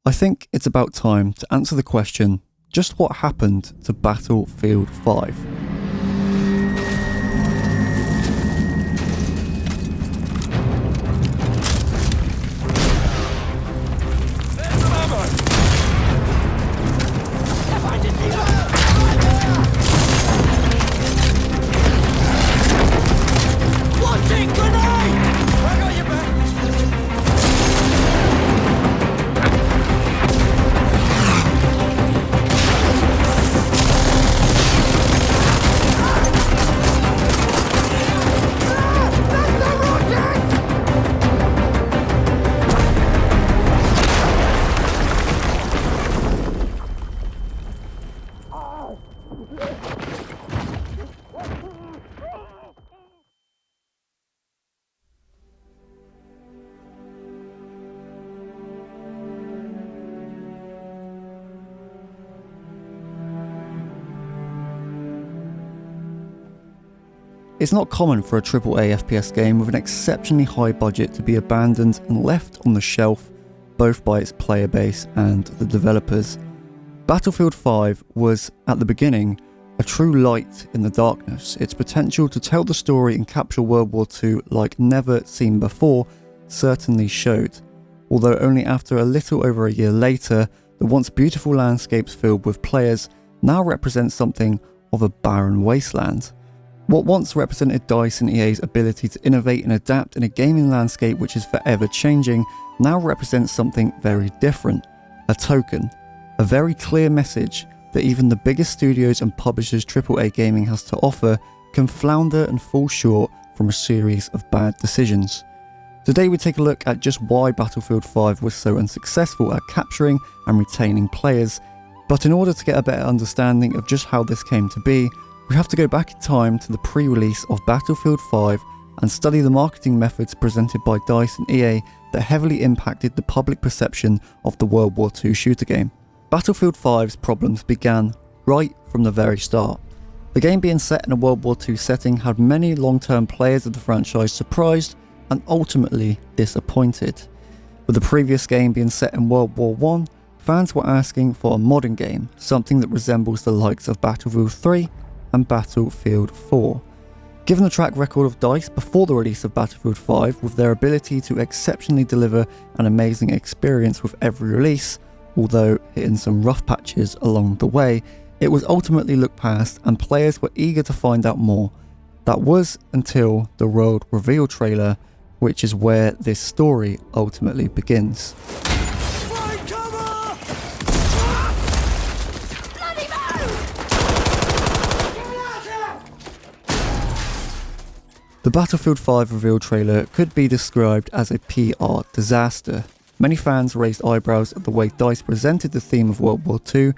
I think it's about time to answer the question, just what happened to Battlefield 5? It's not common for a AAA FPS game with an exceptionally high budget to be abandoned and left on the shelf, both by its player base and the developers. Battlefield 5 was, at the beginning, a true light in the darkness. Its potential to tell the story and capture World War II like never seen before certainly showed, although only after a little over a year later, the once beautiful landscapes filled with players now represent something of a barren wasteland. What once represented DICE and EA's ability to innovate and adapt in a gaming landscape which is forever changing now represents something very different. A token. A very clear message that even the biggest studios and publishers AAA gaming has to offer can flounder and fall short from a series of bad decisions. Today we take a look at just why Battlefield 5 was so unsuccessful at capturing and retaining players, but in order to get a better understanding of just how this came to be, we have to go back in time to the pre-release of Battlefield 5 and study the marketing methods presented by DICE and EA that heavily impacted the public perception of the World War II shooter game. Battlefield 5's problems began right from the very start. The game being set in a World War II setting had many long-term players of the franchise surprised and ultimately disappointed. With the previous game being set in World War I, fans were asking for a modern game, something that resembles the likes of Battlefield 3 and Battlefield 4. Given the track record of DICE before the release of Battlefield 5, with their ability to exceptionally deliver an amazing experience with every release, although hitting some rough patches along the way, it was ultimately looked past and players were eager to find out more. That was until the world reveal trailer, which is where this story ultimately begins. The Battlefield 5 reveal trailer could be described as a PR disaster. Many fans raised eyebrows at the way DICE presented the theme of World War II.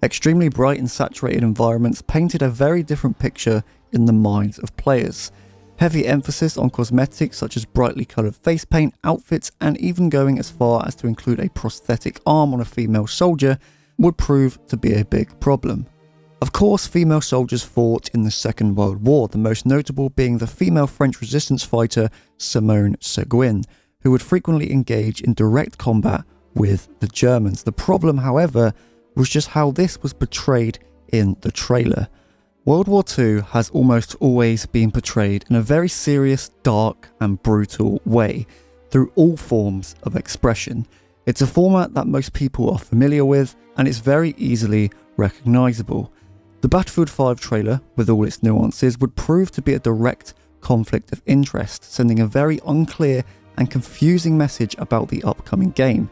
Extremely bright and saturated environments painted a very different picture in the minds of players. Heavy emphasis on cosmetics such as brightly coloured face paint, outfits, and even going as far as to include a prosthetic arm on a female soldier would prove to be a big problem. Of course, female soldiers fought in the Second World War, the most notable being the female French resistance fighter Simone Seguin, who would frequently engage in direct combat with the Germans. The problem, however, was just how this was portrayed in the trailer. World War II has almost always been portrayed in a very serious, dark, and brutal way, through all forms of expression. It's a format that most people are familiar with, and it's very easily recognisable. The Battlefield 5 trailer, with all its nuances, would prove to be a direct conflict of interest, sending a very unclear and confusing message about the upcoming game.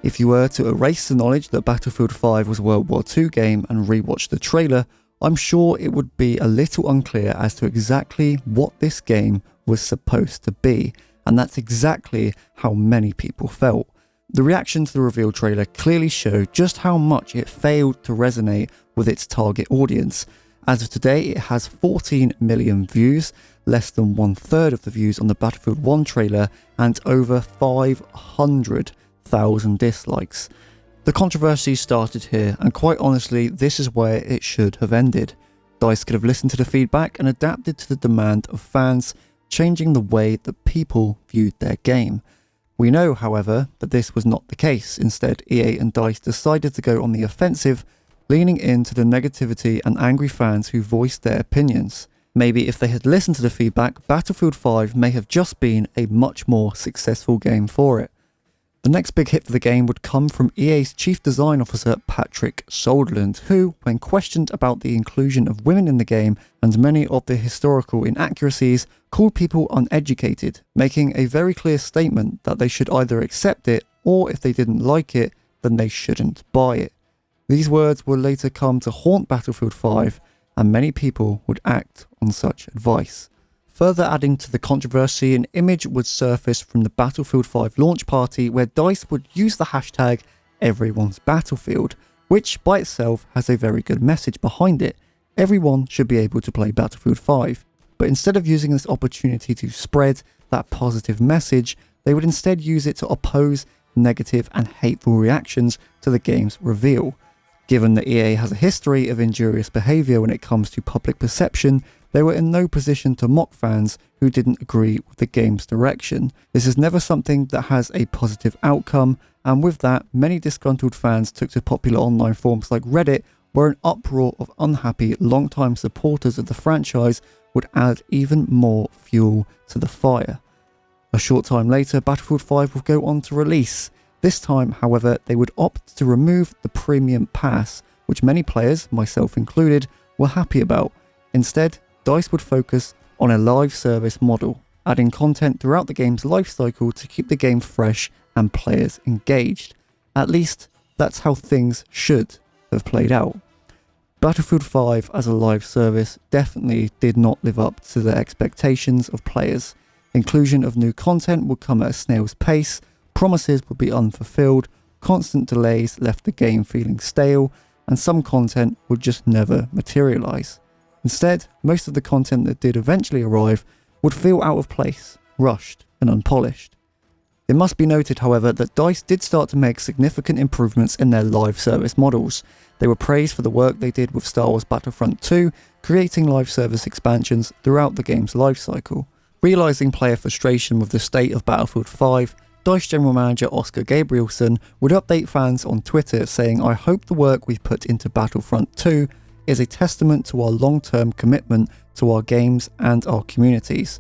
If you were to erase the knowledge that Battlefield 5 was a World War II game and rewatch the trailer, I'm sure it would be a little unclear as to exactly what this game was supposed to be, and that's exactly how many people felt. The reaction to the reveal trailer clearly showed just how much it failed to resonate with its target audience. As of today, it has 14 million views, less than 1/3 of the views on the Battlefield 1 trailer, and over 500,000 dislikes. The controversy started here, and quite honestly, this is where it should have ended. DICE could have listened to the feedback and adapted to the demand of fans, changing the way that people viewed their game. We know, however, that this was not the case. Instead, EA and DICE decided to go on the offensive, leaning into the negativity and angry fans who voiced their opinions. Maybe if they had listened to the feedback, Battlefield 5 may have just been a much more successful game for it. The next big hit for the game would come from EA's Chief Design Officer Patrick Soderlund, who, when questioned about the inclusion of women in the game and many of the historical inaccuracies, called people uneducated, making a very clear statement that they should either accept it, or if they didn't like it, then they shouldn't buy it. These words would later come to haunt Battlefield 5, and many people would act on such advice. Further adding to the controversy, an image would surface from the Battlefield 5 launch party where DICE would use the hashtag Everyone's Battlefield, which by itself has a very good message behind it. Everyone should be able to play Battlefield 5, but instead of using this opportunity to spread that positive message, they would instead use it to oppose negative and hateful reactions to the game's reveal. Given that EA has a history of injurious behaviour when it comes to public perception, they were in no position to mock fans who didn't agree with the game's direction. This is never something that has a positive outcome, and with that, many disgruntled fans took to popular online forums like Reddit, where an uproar of unhappy long-time supporters of the franchise would add even more fuel to the fire. A short time later, Battlefield 5 would go on to release. This time, however, they would opt to remove the Premium Pass, which many players, myself included, were happy about. Instead, DICE would focus on a live service model, adding content throughout the game's life cycle to keep the game fresh and players engaged. At least, that's how things should have played out. Battlefield 5 as a live service definitely did not live up to the expectations of players. Inclusion of new content would come at a snail's pace, promises would be unfulfilled, constant delays left the game feeling stale, and some content would just never materialise. Instead, most of the content that did eventually arrive would feel out of place, rushed, and unpolished. It must be noted, however, that DICE did start to make significant improvements in their live service models. They were praised for the work they did with Star Wars Battlefront 2, creating live service expansions throughout the game's lifecycle. Realising player frustration with the state of Battlefield 5, DICE General Manager Oscar Gabrielson would update fans on Twitter saying, "I hope the work we've put into Battlefront 2 is a testament to our long-term commitment to our games and our communities.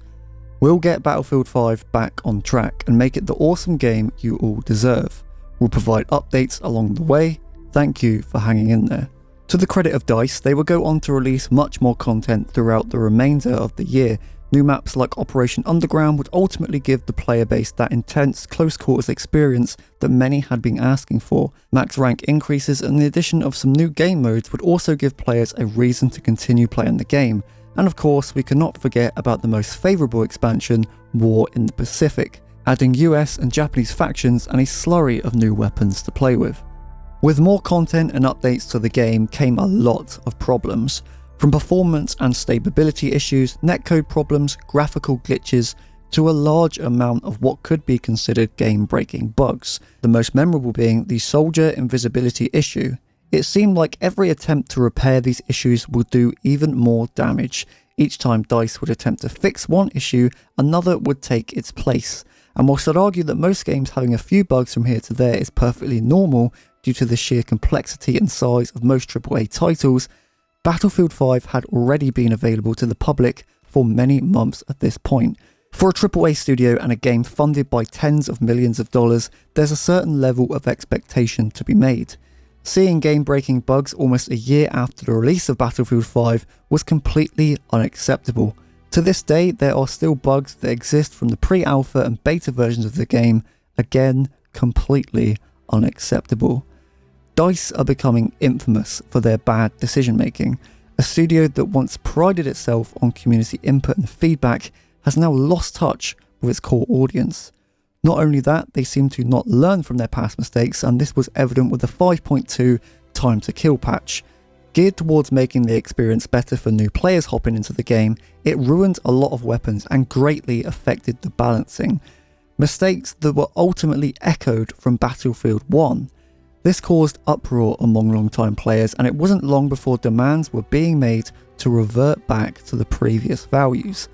We'll get Battlefield 5 back on track and make it the awesome game you all deserve. We'll provide updates along the way. Thank you for hanging in there." To the credit of DICE, they would go on to release much more content throughout the remainder of the year. New maps like Operation Underground would ultimately give the player base that intense close quarters experience that many had been asking for. Max rank increases and the addition of some new game modes would also give players a reason to continue playing the game. And of course, we cannot forget about the most favourable expansion, War in the Pacific, adding US and Japanese factions and a slurry of new weapons to play with. With more content and updates to the game came a lot of problems. From performance and stability issues, netcode problems, graphical glitches, to a large amount of what could be considered game-breaking bugs, the most memorable being the soldier invisibility issue. It seemed like every attempt to repair these issues would do even more damage. Each time DICE would attempt to fix one issue, another would take its place. And whilst I'd argue that most games having a few bugs from here to there is perfectly normal due to the sheer complexity and size of most AAA titles, Battlefield 5 had already been available to the public for many months at this point. For a AAA studio and a game funded by tens of millions of dollars, there's a certain level of expectation to be made. Seeing game-breaking bugs almost a year after the release of Battlefield 5 was completely unacceptable. To this day, there are still bugs that exist from the pre-alpha and beta versions of the game, again, completely unacceptable. DICE are becoming infamous for their bad decision making. A studio that once prided itself on community input and feedback has now lost touch with its core audience. Not only that, they seem to not learn from their past mistakes, and this was evident with the 5.2 time to kill patch. Geared towards making the experience better for new players hopping into the game, it ruined a lot of weapons and greatly affected the balancing. Mistakes that were ultimately echoed from Battlefield 1. This caused uproar among long-time players, and it wasn't long before demands were being made to revert back to the previous values.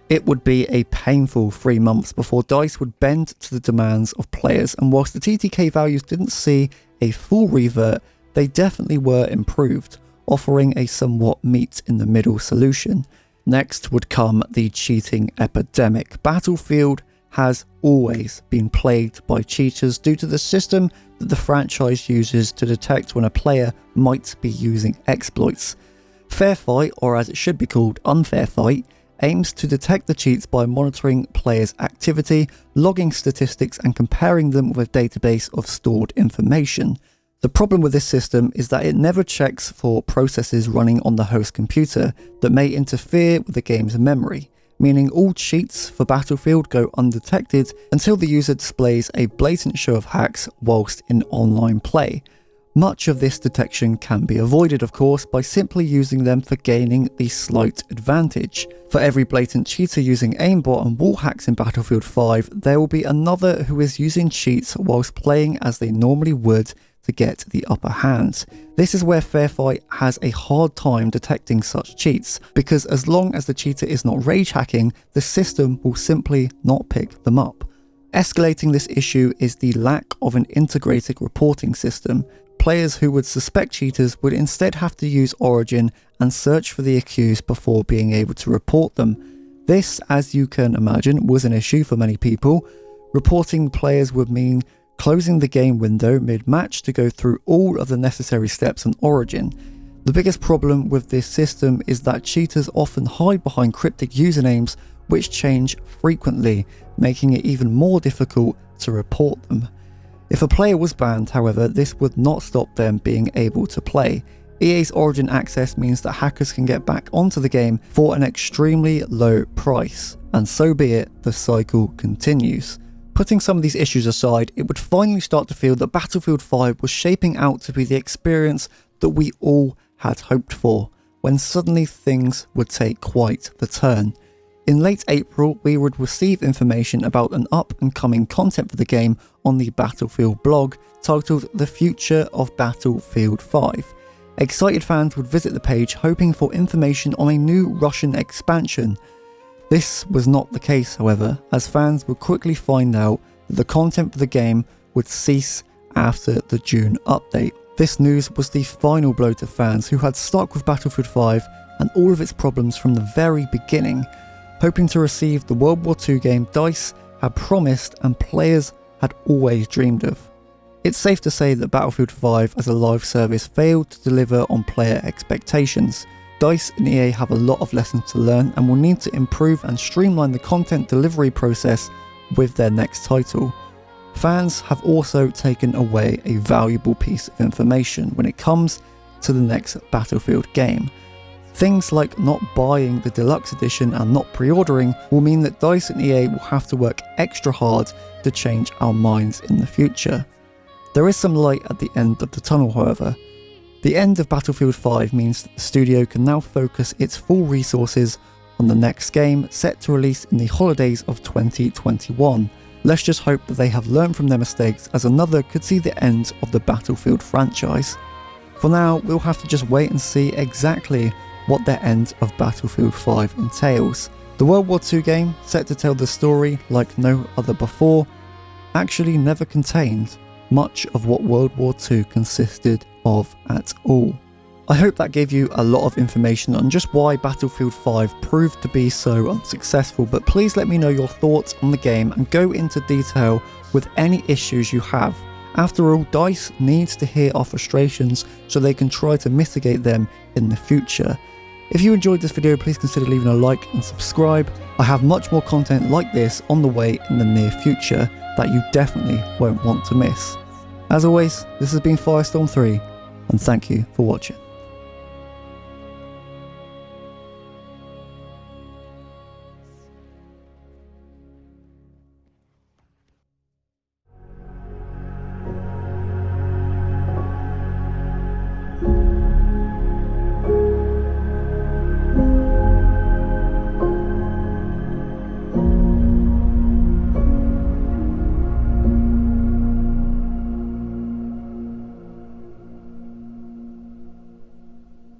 It would be a painful 3 months before DICE would bend to the demands of players, and whilst the TTK values didn't see a full revert, they definitely were improved, offering a somewhat meet-in-the-middle solution. Next would come the cheating epidemic. Battlefield has always been plagued by cheaters due to the system that the franchise uses to detect when a player might be using exploits. Fair Fight, or as it should be called, Unfair Fight, aims to detect the cheats by monitoring players' activity, logging statistics and comparing them with a database of stored information. The problem with this system is that it never checks for processes running on the host computer that may interfere with the game's memory, meaning all cheats for Battlefield go undetected until the user displays a blatant show of hacks whilst in online play. Much of this detection can be avoided, of course, by simply using them for gaining the slight advantage. For every blatant cheater using aimbot and wall hacks in Battlefield 5, there will be another who is using cheats whilst playing as they normally would to get the upper hand. This is where Fair Fight has a hard time detecting such cheats, because as long as the cheater is not rage hacking, the system will simply not pick them up. Escalating this issue is the lack of an integrated reporting system. Players who would suspect cheaters would instead have to use Origin and search for the accused before being able to report them. This, as you can imagine, was an issue for many people. Reporting players would mean closing the game window mid-match to go through all of the necessary steps on Origin. The biggest problem with this system is that cheaters often hide behind cryptic usernames which change frequently, making it even more difficult to report them. If a player was banned, however, this would not stop them being able to play. EA's Origin access means that hackers can get back onto the game for an extremely low price, and so be it, the cycle continues. Putting some of these issues aside, it would finally start to feel that Battlefield 5 was shaping out to be the experience that we all had hoped for, when suddenly things would take quite the turn. In late April, we would receive information about an up-and-coming content for the game on the Battlefield blog titled The Future of Battlefield 5. Excited fans would visit the page hoping for information on a new Russian expansion. This was not the case, however, as fans would quickly find out that the content for the game would cease after the June update. This news was the final blow to fans who had stuck with Battlefield 5 and all of its problems from the very beginning, hoping to receive the World War II game DICE had promised and players had always dreamed of. It's safe to say that Battlefield 5 as a live service failed to deliver on player expectations. DICE and EA have a lot of lessons to learn and will need to improve and streamline the content delivery process with their next title. Fans have also taken away a valuable piece of information when it comes to the next Battlefield game. Things like not buying the deluxe edition and not pre-ordering will mean that DICE and EA will have to work extra hard to change our minds in the future. There is some light at the end of the tunnel, however. The end of Battlefield 5 means that the studio can now focus its full resources on the next game set to release in the holidays of 2021. Let's just hope that they have learned from their mistakes, as another could see the end of the Battlefield franchise. For now, we'll have to just wait and see exactly what the end of Battlefield 5 entails. The World War II game, set to tell the story like no other before, actually never contained much of what World War II consisted of at all. I hope that gave you a lot of information on just why Battlefield 5 proved to be so unsuccessful, but please let me know your thoughts on the game and go into detail with any issues you have. After all, DICE needs to hear our frustrations so they can try to mitigate them in the future. If you enjoyed this video, please consider leaving a like and subscribe. I have much more content like this on the way in the near future that you definitely won't want to miss. As always, this has been Firestorm3, and thank you for watching.